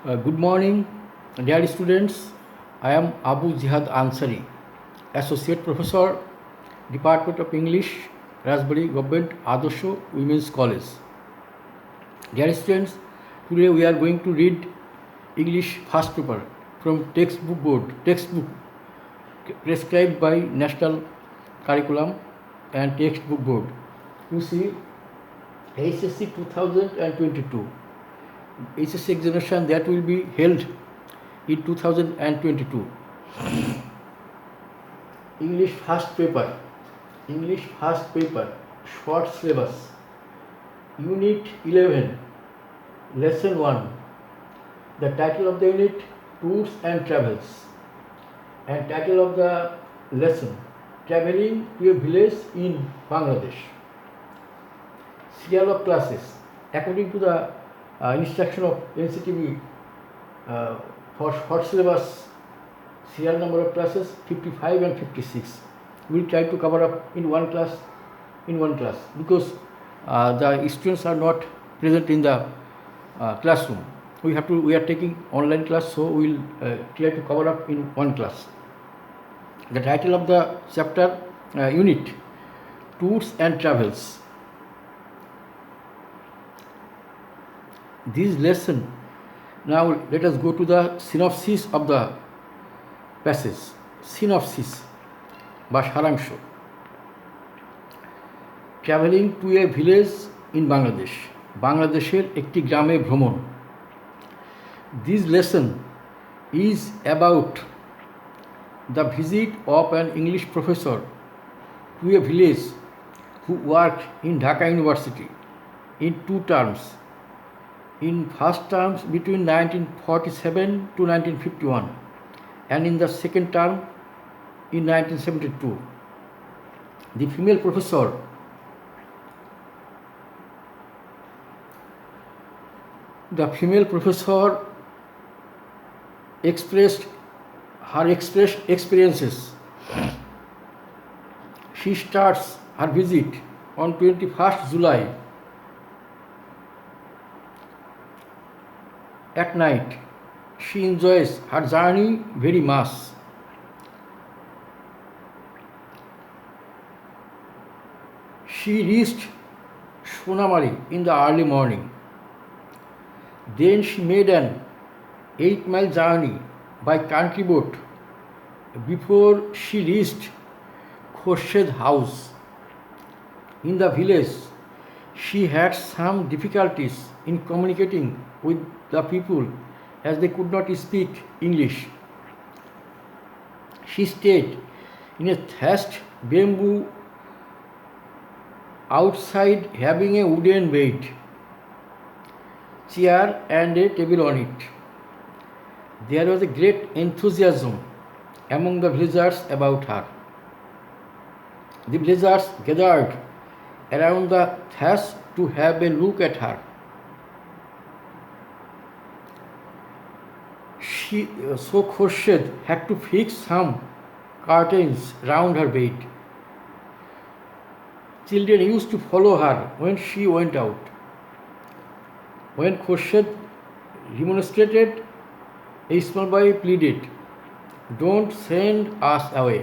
Good morning, dear students. I am Abu Jihad Ansari, Associate Professor, Department of English, Raspberry Government Adorsho Women's College. Dear students, today we are going to read English first paper from textbook prescribed by National Curriculum and Textbook Board. You see, HSC 2022. HSC examination that will be held in 2022. English first paper, short syllabus, Unit 11, Lesson 1. The title of the unit, Tours and Travels, and title of the lesson, Traveling to a Village in Bangladesh. Serial of classes, according to the instruction of NCTB for short syllabus, serial number of classes 55 and 56. We will try to cover up in one class because the students are not present in the classroom. We are taking online class, so we will try to cover up in one class. The title of the chapter unit, Tours and Travels. This lesson, now let us go to the synopsis of the passage. Synopsis বা সারাংশ। Travelling to a village in Bangladesh, বাংলাদেশের একটি গ্রামে ভ্রমণ। This lesson is about the visit of an English professor to a village who work in Dhaka university in two terms. In first terms between 1947 to 1951, and in the second term in 1972. The female professor expressed her experiences. She starts her visit on 21st July at night. She enjoys her journey very much. She reached Sonamari in the early morning. Then she made an 8-mile journey by country boat before she reached Khorshid house. In the village, she had some difficulties in communicating with the people as they could not speak English. She stayed in a thatched bamboo outside, having a wooden bed, chair and a table on it. There was a great enthusiasm among the villagers about her. The villagers gathered around the thatch to have a look at her. So Khorshid had to fix some curtains round her bed. Children used to follow her when she went out. When Khorshid remonstrated, a small boy pleaded, "Don't send us away."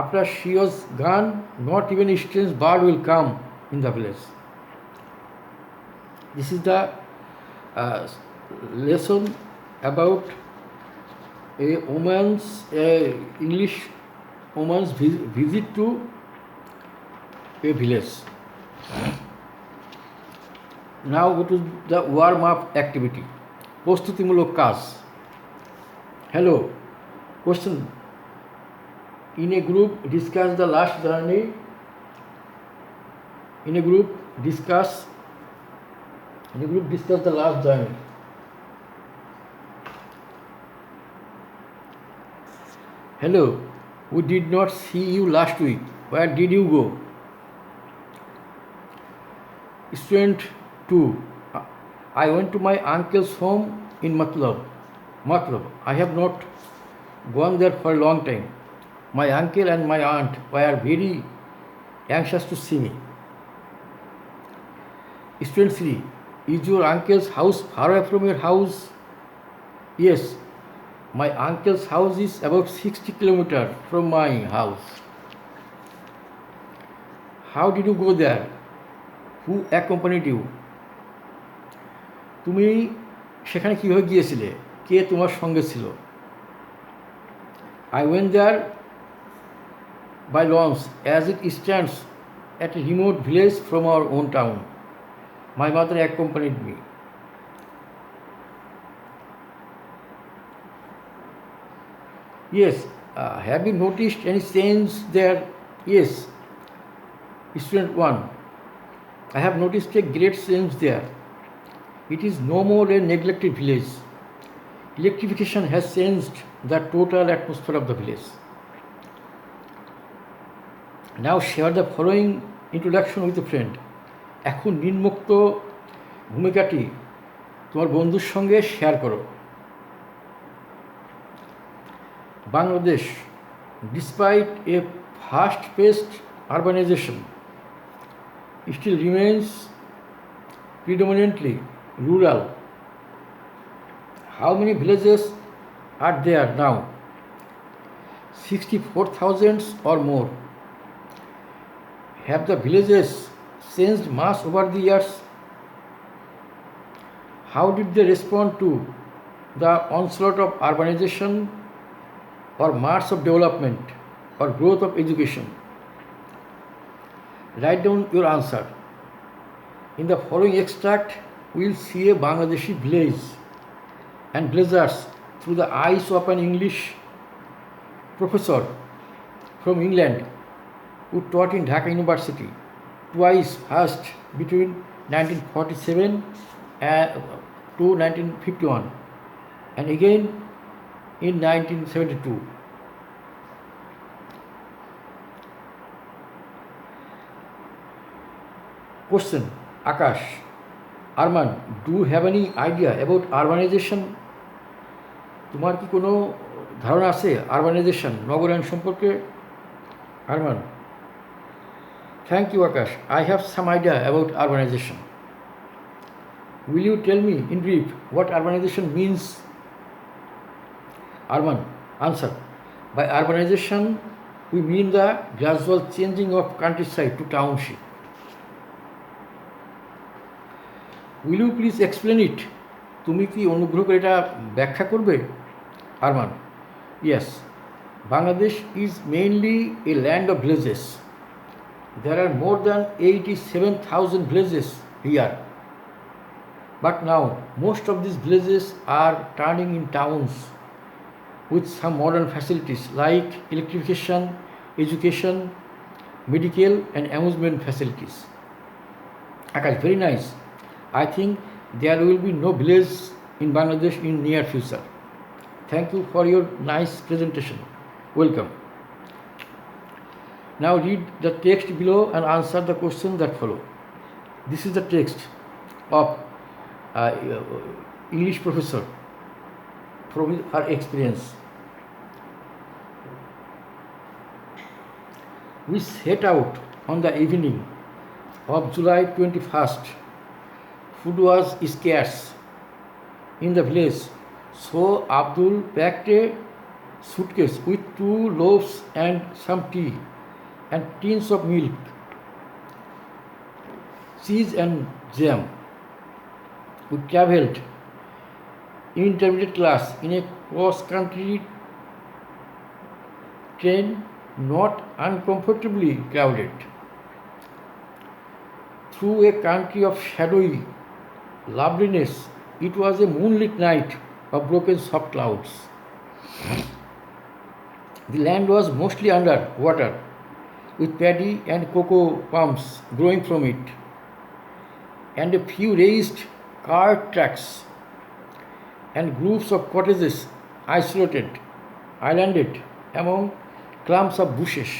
After she was gone, not even a strange bird will come in the village. This is the lesson about English woman's visit to a village. Now go to the warm-up activity. প্রস্তুতিমূলক কাজ। Hello. Question. In a group, discuss the last journey. Discuss the last journey. Hello, we did not see you last week. Where did you go? Student 2. I went to my uncle's home in Matlab. I have not gone there for a long time. My uncle and my aunt were very anxious to see me. Student 3. Is your uncle's house far away from your house? Yes, my uncle's house is about 60 kilometers from my house. How did you go there? Who accompanied you? তুমি সেখানে কীভাবে গিয়েছিলে? কে তোমার সঙ্গে ছিল? I went there by launch as it stands at a remote village from our own town. My mother accompanied me. Yes, have you noticed any change there? Yes, student 1. I have noticed a great change there. It is no more a neglected village. Electrification has changed the total atmosphere of the village. Now share the following introduction with a friend. এখন নিম্নোক্ত ভূমিকাটি তোমার বন্ধুর সঙ্গে share করো। Bangladesh, despite a fast-paced urbanization, still remains predominantly rural. How many villages are there now? 64,000 or more. Have the villages changed much over the years? How did they respond to the onslaught of urbanization or march of development or growth of education? Write down your answer. In the following extract, we will see a Bangladeshi village and villagers through the eyes of an English professor from England who taught in Dhaka University twice, first between 1947 to 1951 and again in 1972. Question: Akash, Arman, do you have any idea about urbanization? তোমার কি কোনো ধারণা আছে urbanisation, নগরায়ন সম্পর্কে? Arman: Thank you, Akash. I have some idea about urbanization. Will you tell me in brief what urbanization means? Arman: Answer: By urbanization, we mean the gradual changing of countryside to township. Will you please explain it? তুমি কি অনুগ্রহ করে এটা ব্যাখ্যা করবে? Arman: Yes. Bangladesh is mainly a land of villages. There are more than 87,000 villages here. But now, most of these villages are turning in towns with some modern facilities like electrification, education, medical and amusement facilities. Akash: Very nice. I think there will be no village in Bangladesh in near future. Thank you for your nice presentation. Welcome. Now read the text below and answer the questions that follow. This is the text of English professor from her experience. We set out on the evening of July 21st. Food was scarce in the village, so Abdul packed a suitcase with 2 loaves and some tea and tins of milk, cheese and jam. We travelled in intermediate class in a cross-country train, not uncomfortably crowded, through a country of shadowy loveliness. It was a moonlit night of broken soft clouds. The land was mostly under water, with paddy and cocoa palms growing from it, and a few raised cart tracks and groups of cottages islanded among clumps of bushes,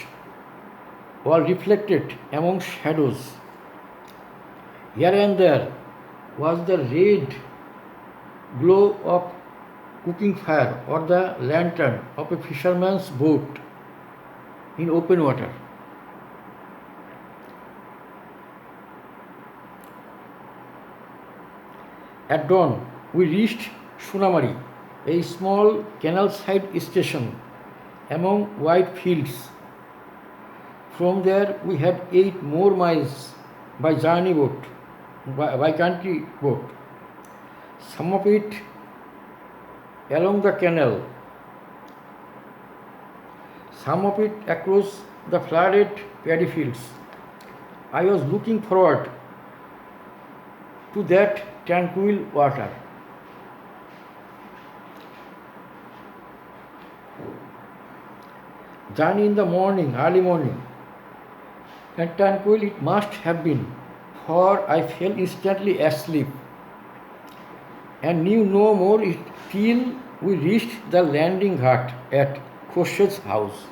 all reflected among shadows. Here and there was the red glow of cooking fire or the lantern of a fisherman's boat in open water. At dawn, we reached Sunamari, a small canal side station among wide fields. From there, we had 8 more miles by journey boat, by country boat, some of it along the canal, some of it across the flooded paddy fields. I was looking forward to that tranquil water. Journey in the morning, early morning, and tranquil it must have been, for I fell instantly asleep and knew no more till we reached the landing hut at Khorshed's house.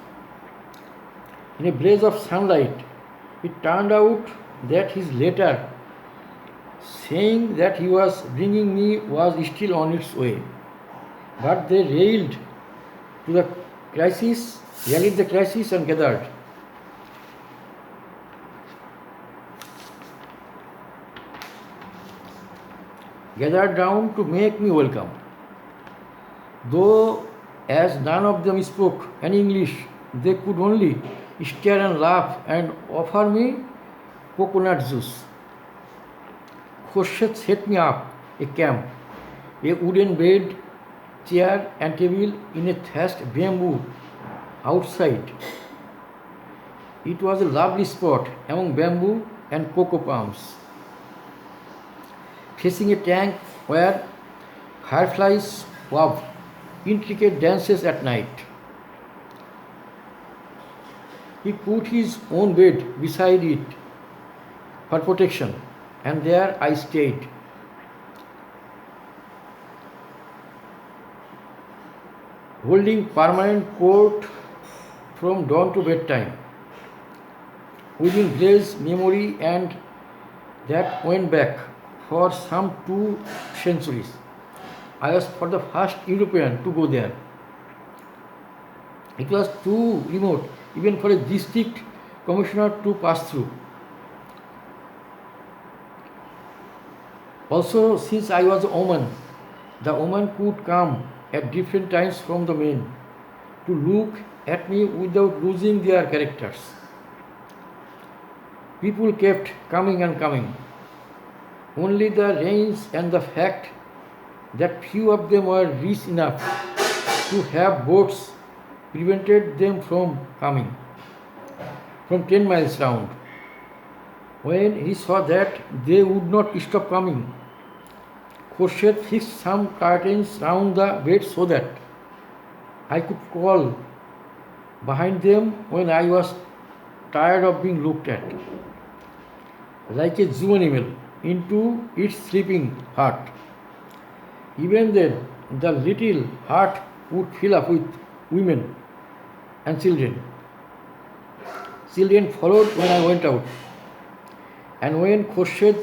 In a blaze of sunlight, it turned out that his letter saying that he was bringing me was still on its way. But they rallied the crisis and gathered down to make me welcome. Though as none of them spoke any English, they could only stare and laugh and offer me coconut juice. Khorshid set me up a camp, a wooden bed, chair and table in a thatched bamboo outside. It was a lovely spot among bamboo and cocoa palms, facing a tank where fireflies wove intricate dances at night. He put his own bed beside it for protection, and there I stayed. Holding permanent court from dawn to bedtime, within Gray's memory, and that went back for some 2 centuries. I was for the first European to go there. It was too remote even for a district commissioner to pass through. Also, since I was a woman, the woman could come at different times from the men to look at me without losing their characters. People kept coming and coming. Only the rains and the fact that few of them were rich enough to have boats prevented them from coming from 10 miles round. When he saw that they would not stop coming, Khorshid fixed some curtains round the bed so that I could crawl behind them when I was tired of being looked at, like a zoo animal into its sleeping hut. Even then, the little hut would fill up with women and children. Children followed when I went out, and when Khorshid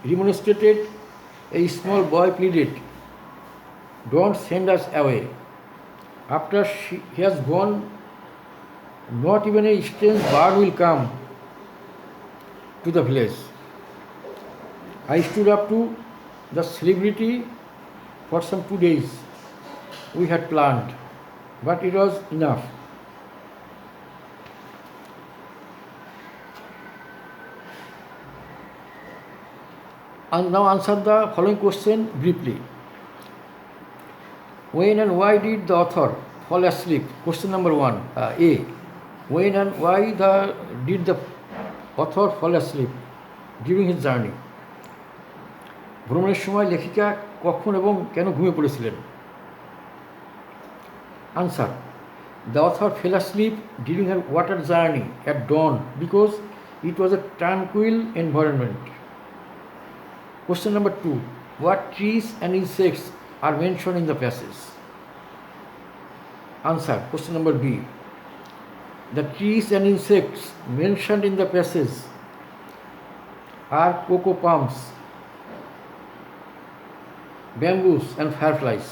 remonstrated, a small boy pleaded, "Don't send us away." After he has gone, not even a strange bird will come to the village. I stood up to the celebrity for some 2 days we had planned, but it was enough. And now answer the following question briefly. When and why did the author fall asleep? Question number 1. A. When and why did the author fall asleep during his journey? ভ্রমণের সময় লেখিকা কখন এবং কেন ঘুমিয়ে পড়েছিলেন? Answer. The author fell asleep during her water journey at dawn because it was a tranquil environment. Question number 2. What trees and insects are mentioned in the passage? Answer. Question number B. The trees and insects mentioned in the passage are cocoa palms, bamboos and fireflies,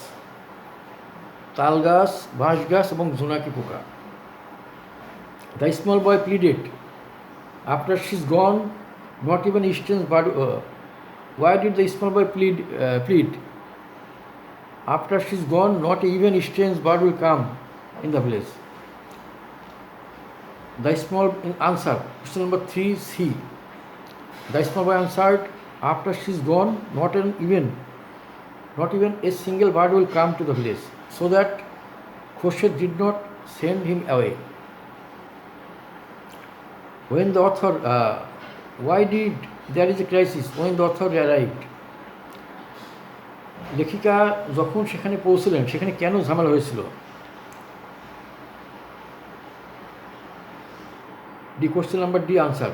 তাল গাছ, বাঁশ গাছ এবং জোনাকি পোকা. The small boy pleaded, after she's gone, not even Eastern's bird. Why did the small boy plead? after she's gone, not even a strange bird will come in the village. The small answer, question number 3C. The small boy answered, after she's gone, not even a single bird will come to the village, so that Khurshid did not send him away. When the author, why did there is a crisis when the author arrived? লেখিকা যখন সেখানে পৌঁছলেন সেখানে কেন ঝামেলা হয়েছিল? The question number D answer.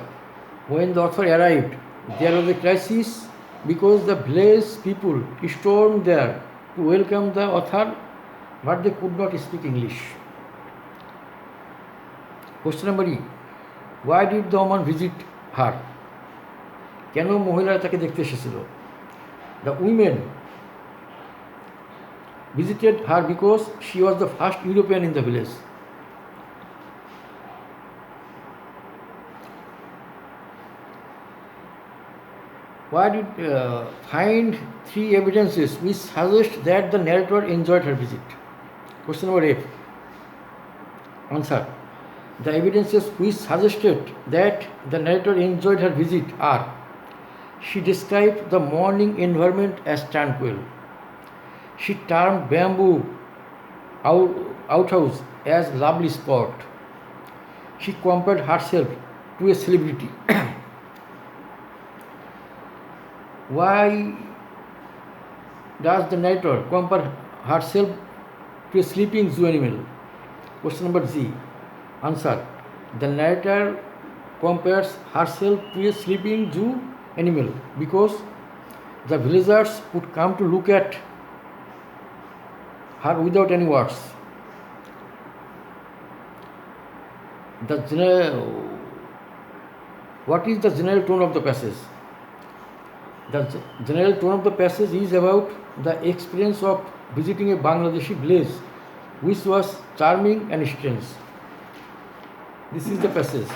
When the author arrived, there was a crisis because the village people stormed there to welcome the author, but they could not speak English. Question number E. Why did the woman visit her? কেন মহিলারা তাকে দেখতে এসেছিল? The women visited her because she was the first European in the village. Why did find 3 evidences which suggest that the narrator enjoyed her visit? Question number F. Answer. The evidences which suggested that the narrator enjoyed her visit are: she described the morning environment as tranquil. She termed bamboo outhouse as lovely spot. She compared herself to a celebrity. Why does the narrator compare herself to a sleeping zoo animal? Question number Z. Answer. The narrator compares herself to a sleeping zoo animal because the villagers would come to look at her without any words. What is the general tone of the passage? The general tone of the passage is about the experience of visiting a Bangladeshi village which was charming and strange. This is the passage.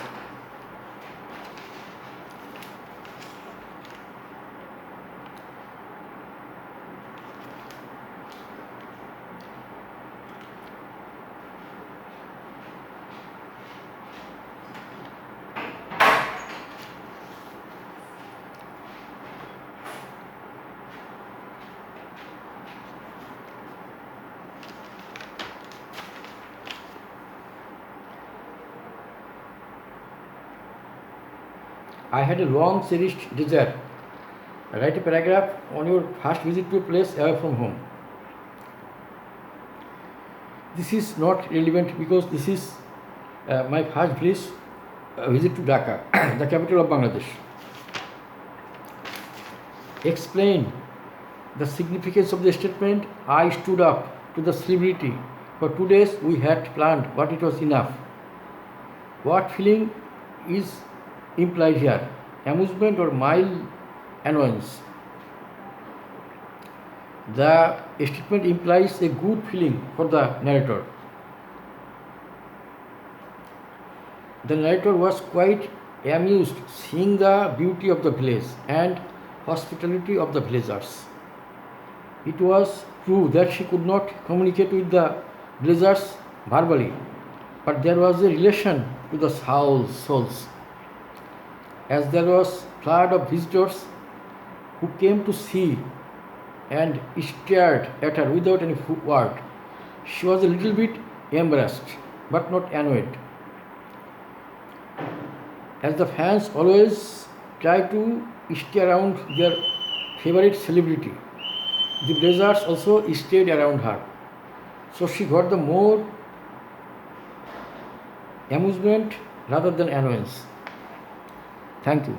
I had a long cherished desire. Write a paragraph on your first visit to a place away from home. This is not relevant because this is my first visit to Dhaka, the capital of Bangladesh. Explain the significance of the statement, I stood up to the celebrity. For 2 days we had planned, but it was enough. What feeling is implied here? Amusement or mild annoyance? The statement implies a good feeling for the narrator. The narrator was quite amused seeing the beauty of the village and hospitality of the villagers. It was true that she could not communicate with the villagers verbally, but there was a relation to the souls. As there was flood of visitors who came to see and stared at her without any word, she was a little bit embarrassed but not annoyed. As the fans always try to stay around their favorite celebrity, the villagers also stayed around her, so she got the more amusement rather than annoyance. Thank you.